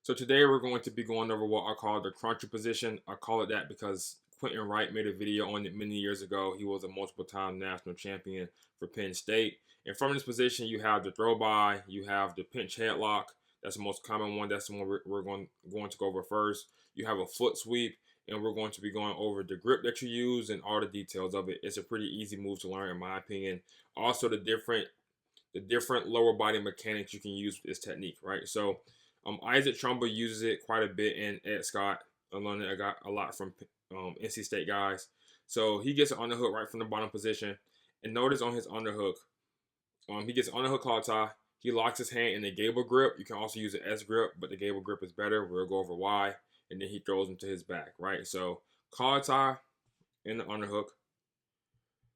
So today we're going to be going over what I call the cruncher position. I call it that because Quentin Wright made a video on it many years ago. He was a multiple-time national champion for Penn State. And from this position, you have the throw by, you have the pinch headlock. That's the most common one. That's the one we're going to go over first. You have a foot sweep, and we're going to be going over the grip that you use and all the details of it. It's a pretty easy move to learn, in my opinion. Also, the different lower body mechanics you can use with this technique, right? So Isaac Trumbull uses it quite a bit, and Ed Scott. I learned it a lot from NC State guys. So he gets an underhook right from the bottom position. And notice on his underhook, he gets an underhook claw tie. He locks his hand in the gable grip. You can also use an S grip, but the gable grip is better. We'll go over why. And then he throws him to his back, right? So claw tie in the underhook.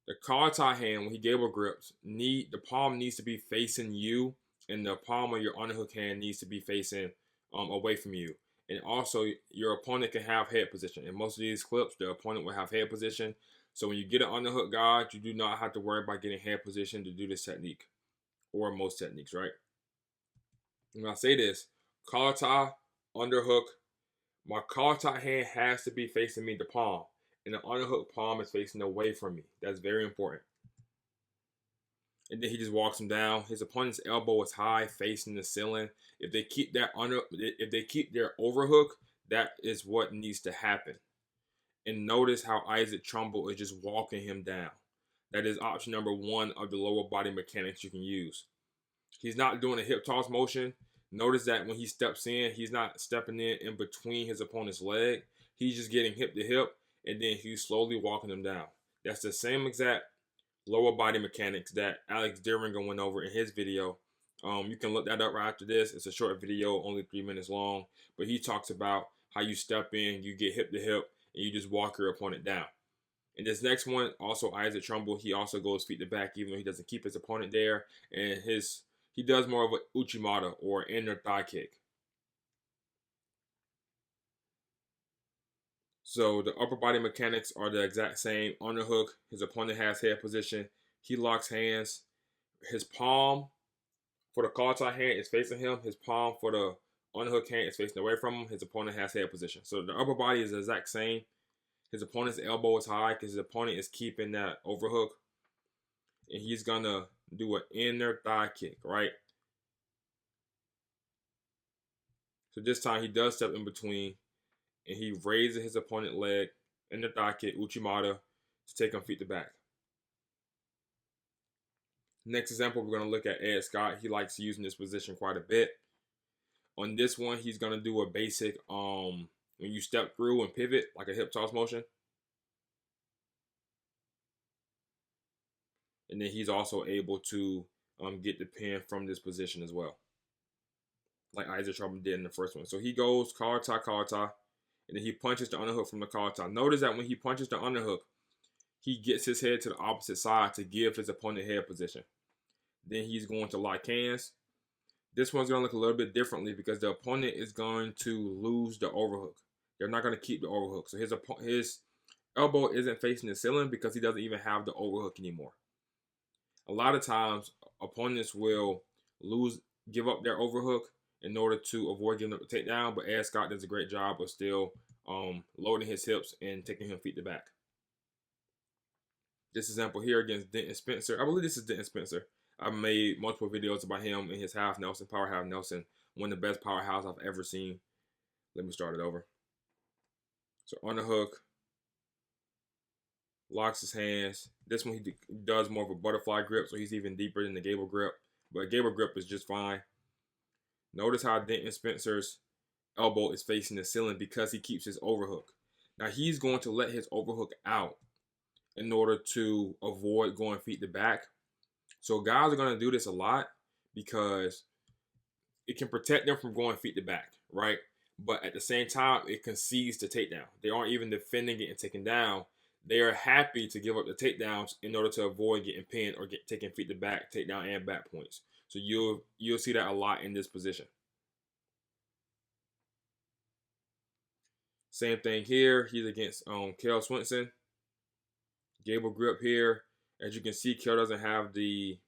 The claw tie hand, when he gable grips, the palm needs to be facing you, and the palm of your underhook hand needs to be facing away from you. And also, your opponent can have head position. In most of these clips, the opponent will have head position. So when you get an underhook guard, you do not have to worry about getting head position to do this technique, or most techniques, right? When I say this, collar tie, underhook, my collar tie hand has to be facing me, the palm. And the underhook palm is facing away from me. That's very important. And then he just walks him down. His opponent's elbow is high, facing the ceiling. If they keep their overhook, that is what needs to happen. And notice how Isaac Trumbull is just walking him down. That is option number one of the lower body mechanics you can use. He's not doing a hip toss motion. Notice that when he steps in, he's not stepping in between his opponent's leg. He's just getting hip to hip, and then he's slowly walking him down. That's the same exact lower body mechanics that Alex Deringer went over in his video. You can look that up right after this. It's a short video, only 3 minutes long, but he talks about how you step in, you get hip to hip, and you just walk your opponent down. And this next one, also Isaac Trumbull, he also goes feet to back, even though he doesn't keep his opponent there, and he does more of an uchimata, or inner thigh kick. So the upper body mechanics are the exact same. Underhook, his opponent has head position. He locks hands. His palm for the collar tie hand is facing him. His palm for the underhook hand is facing away from him. His opponent has head position. So the upper body is the exact same. His opponent's elbow is high because his opponent is keeping that overhook. And he's going to do an inner thigh kick, right? So this time he does step in between, and he raises his opponent's leg in the thigh kick, uchimata, to take him feet to back. Next example, we're going to look at Ed Scott. He likes using this position quite a bit. On this one, he's going to do a basic, when you step through and pivot, like a hip toss motion. And then he's also able to get the pin from this position as well, like Isaac Trumbull did in the first one. So he goes collar tie, and then he punches the underhook from the collar tie. Notice that when he punches the underhook, he gets his head to the opposite side to give his opponent head position. Then he's going to lock hands. This one's going to look a little bit differently because the opponent is going to lose the overhook. They're not going to keep the overhook. So his elbow isn't facing the ceiling because he doesn't even have the overhook anymore. A lot of times, opponents will give up their overhook in order to avoid giving up the takedown, but Ed Scott does a great job of still loading his hips and taking him feet to back. This example here against Denton Spencer. I believe this is Denton Spencer. I've made multiple videos about him and his half Nelson, power half Nelson. One of the best powerhouse I've ever seen. Let me start it over. So underhook, locks his hands. This one he does more of a butterfly grip, so he's even deeper than the gable grip. But gable grip is just fine. Notice how Denton Spencer's elbow is facing the ceiling because he keeps his overhook. Now he's going to let his overhook out in order to avoid going feet to back. So guys are going to do this a lot because it can protect them from going feet to back, right? But at the same time, it concedes the takedown. They aren't even defending it and taken down. They are happy to give up the takedowns in order to avoid getting pinned or taking feet to back, takedown and back points. So you'll see that a lot in this position. Same thing here. He's against Kel Swinson. Gable grip here. As you can see, Kel doesn't have the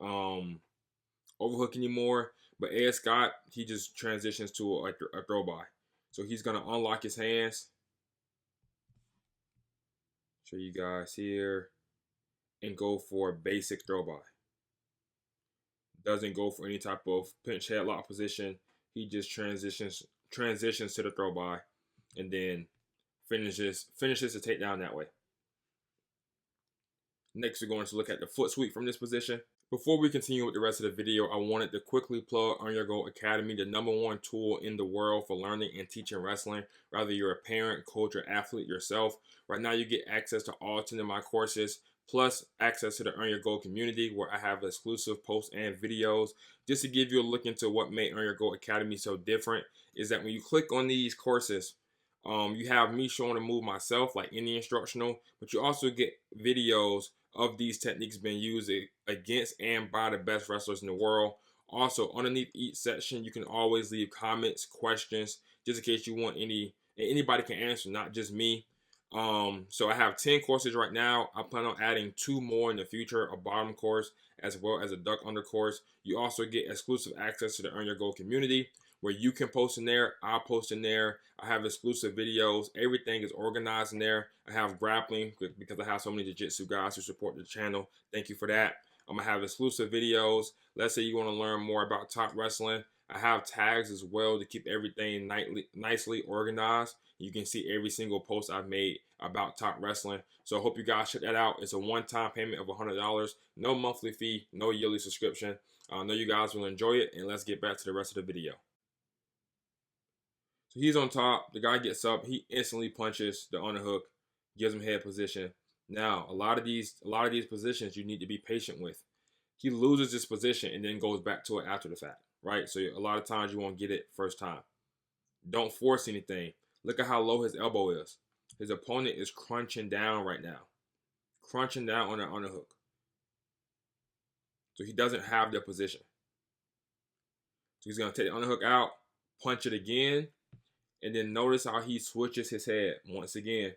overhook anymore, But Ed Scott, he just transitions to a throw by. So he's going to unlock his hands. Show you guys here. And go for a basic throw by. Doesn't go for any type of pinch headlock position. He just transitions to the throw by, and then finishes the takedown that way. Next, we're going to look at the foot sweep from this position. Before we continue with the rest of the video, I wanted to quickly plug Earn Your Gold Academy, the #1 tool in the world for learning and teaching wrestling. Whether you're a parent, coach, or athlete yourself, right now you get access to all 10 of my courses, plus access to the Earn Your Gold community where I have exclusive posts and videos. Just to give you a look into what made Earn Your Gold Academy so different is that when you click on these courses, you have me showing a move myself, like any instructional, but you also get videos of these techniques being used against and by the best wrestlers in the world. Also, underneath each section, you can always leave comments, questions, just in case you want anybody can answer, not just me. So I have 10 courses right now. I plan on adding 2 more in the future, a bottom course as well as a duck under course. You also get exclusive access to the Earn Your Gold community where you can post in there, I'll post in there. I have exclusive videos. Everything is organized in there. I have grappling because I have so many jiu-jitsu guys who support the channel. Thank you for that. I'm gonna have exclusive videos. Let's say you want to learn more about top wrestling. I have tags as well to keep everything nicely organized. You can see every single post I've made about top wrestling. So I hope you guys check that out. It's a one-time payment of $100. No monthly fee, no yearly subscription. I know you guys will enjoy it, and let's get back to the rest of the video. So he's on top. The guy gets up. He instantly punches the underhook, gives him head position. Now, a lot of these positions you need to be patient with. He loses this position and then goes back to it after the fact, right? So a lot of times you won't get it first time. Don't force anything. Look at how low his elbow is. His opponent is crunching down right now. Crunching down on that underhook. So he doesn't have the position. So he's going to take the underhook out, punch it again, and then notice how he switches his head once again.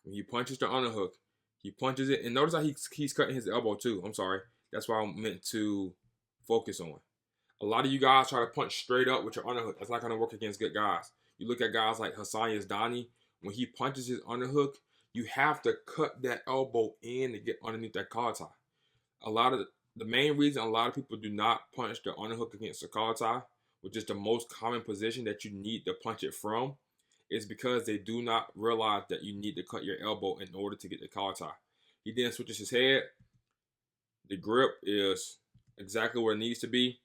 When he punches the underhook, he punches it, and notice how he's cutting his elbow too. I'm sorry. That's what I meant to focus on. A lot of you guys try to punch straight up with your underhook. That's not going to work against good guys. You look at guys like Hassan Yazdani. When he punches his underhook, you have to cut that elbow in to get underneath that collar tie. The main reason a lot of people do not punch the underhook against the collar tie, which is the most common position that you need to punch it from, is because they do not realize that you need to cut your elbow in order to get the collar tie. He then switches his head. The grip is exactly where it needs to be.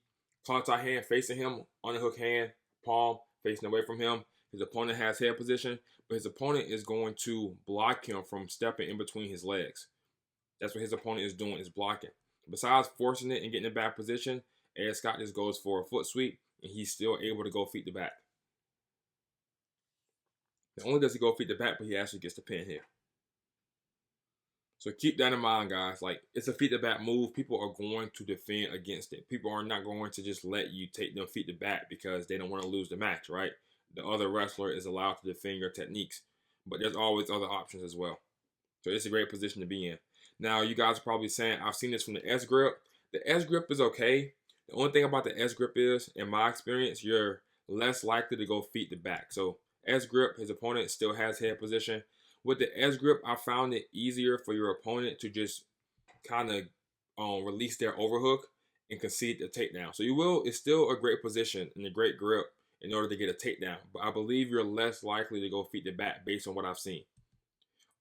Collar tie hand facing him, underhook hand, palm facing away from him. His opponent has head position, but his opponent is going to block him from stepping in between his legs. That's what his opponent is doing, is blocking. Besides forcing it and getting in back position, Ed Scott just goes for a foot sweep, and he's still able to go feet to back. Not only does he go feet to back, but he actually gets the pin here. So keep that in mind, guys. Like, it's a feet to back move. People are going to defend against it. People are not going to just let you take them feet to back because they don't want to lose the match, right? The other wrestler is allowed to defend your techniques, but there's always other options as well. So it's a great position to be in. Now, you guys are probably saying, I've seen this from the S grip. The S grip is okay. The only thing about the S grip is, in my experience, you're less likely to go feet to back. So S grip, his opponent still has head position. With the S grip, I found it easier for your opponent to just kind of release their overhook and concede the takedown. So it's still a great position and a great grip in order to get a takedown. But I believe you're less likely to go feet to back based on what I've seen.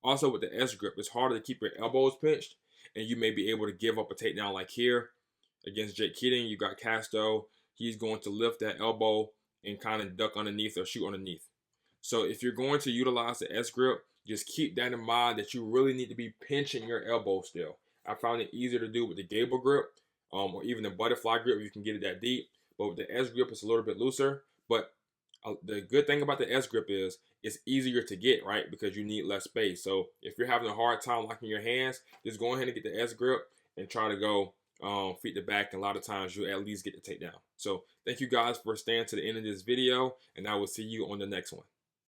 Also, with the S grip, it's harder to keep your elbows pinched, and you may be able to give up a takedown like here. Against Jake Keating, you got Casto. He's going to lift that elbow and kind of duck underneath or shoot underneath. So if you're going to utilize the S grip, just keep that in mind that you really need to be pinching your elbow still. I found it easier to do with the gable grip or even the butterfly grip if you can get it that deep. But with the S grip, it's a little bit looser. But the good thing about the S grip is it's easier to get, right? Because you need less space. So if you're having a hard time locking your hands, just go ahead and get the S grip and try to go feet to back. And a lot of times you'll at least get the takedown. So thank you guys for staying to the end of this video, and I will see you on the next one.